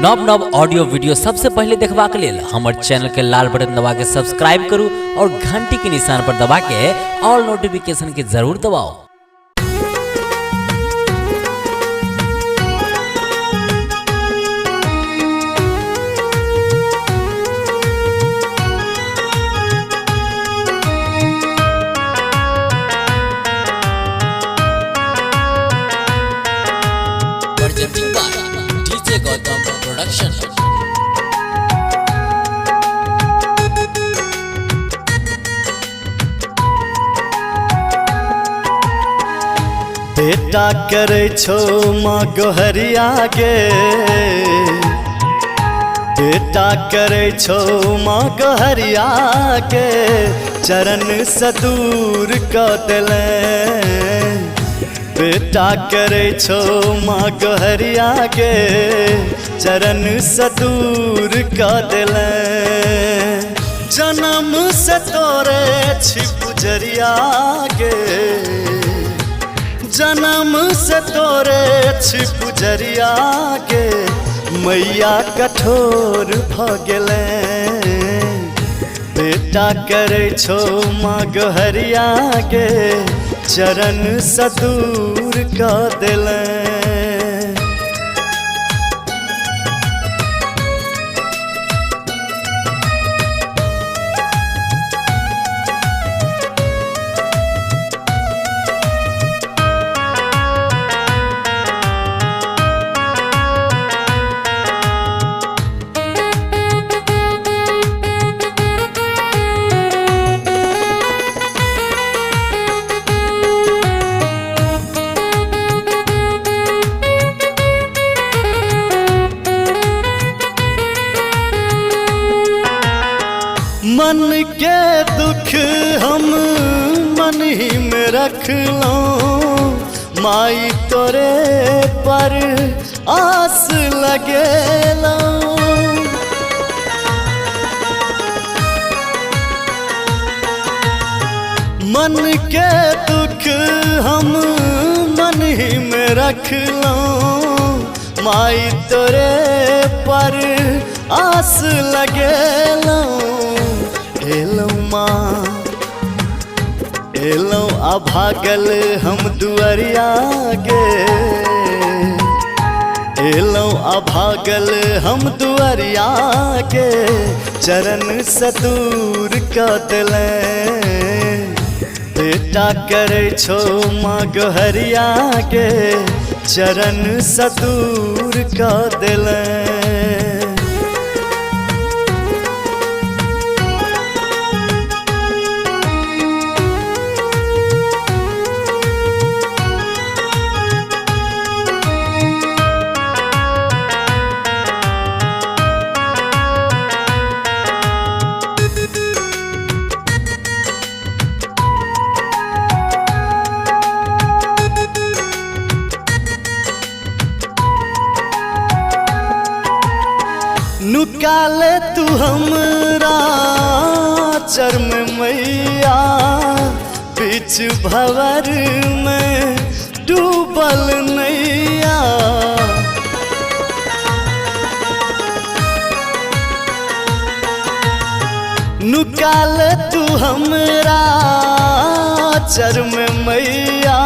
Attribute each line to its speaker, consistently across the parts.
Speaker 1: नव नव audio video सबसे पहले देखबा के लेल हमर चैनल के लाल बटन दबा के सब्सक्राइब करू और घंटी के निशान पर दबा के ऑल नोटिफिकेशन के जरूर दबाओ। DJ Gautam production.
Speaker 2: बेटा करे छो माँ गोहरिया गे, बेटा करे छो माँ गोहरिया के चरण से दूर क देले। बेटा करे छो माँ गोहरिया के चरण से दूर क देले। जन्म से तोरे छी पुजरिया गे, जन्म से तोरे छी पुजरिया के मैया कठोर भ गेले। बेटा करे छो माँ गोहरिया के चरण से दूर क देले। मन के दुख हम मन ही में रख लो, माई तोरे पर आस लगेला। मन के दुख हम मन ही में रख लो, माई तोरे पर आस लगेला। एलो माँ एलो अभागल हम दुआरिया गे, एलो अभागल हम दुआरिया के चरण से दूर क देले। बेटा करे छो माँ गोहरिया के चरण से दूर क देले। नुकाले तू हमरा चरम मैया, बीच भंवर में डूबल नैया। नुकाले तू हमरा चरम मैया,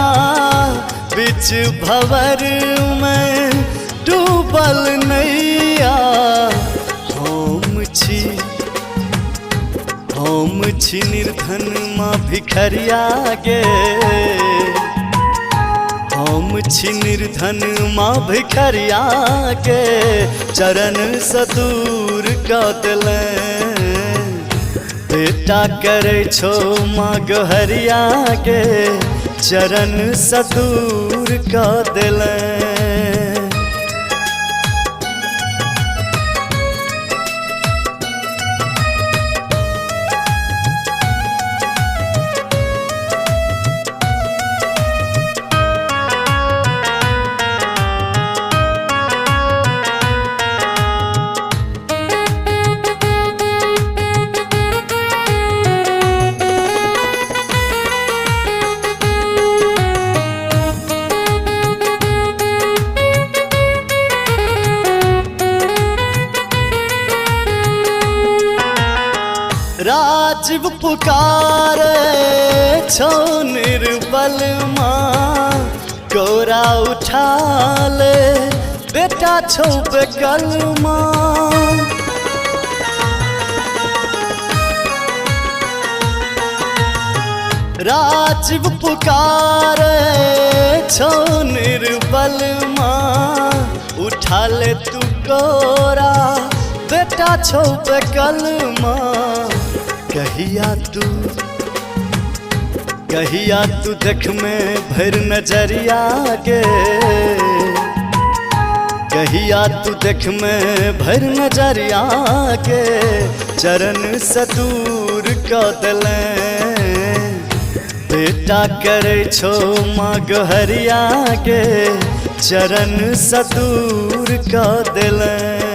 Speaker 2: बीच भंवर में डूबल नैया। हम छी निर्धन माँ भिखरिया गे, हम छी निर्धन माँ भिखरिया के चरण से दूर क देले। बेटा करे छो माँ गोहरिया के चरण से दूर क देले। राजीव पुकारे छो निर्बल माँ, कोरा उठा ले बेटा छो बेकल माँ। राजीव पुकारे छो निर्बल माँ, उठा ले तू कोरा बेटा छो बेकल माँ। कहिया तू देख में भर नजरिया के, कहिया तू देख में भर नजरिया के, चरण से दूर क दिले बेटा करे छो माँ गोहरिया के, चरण से दूर क दिले।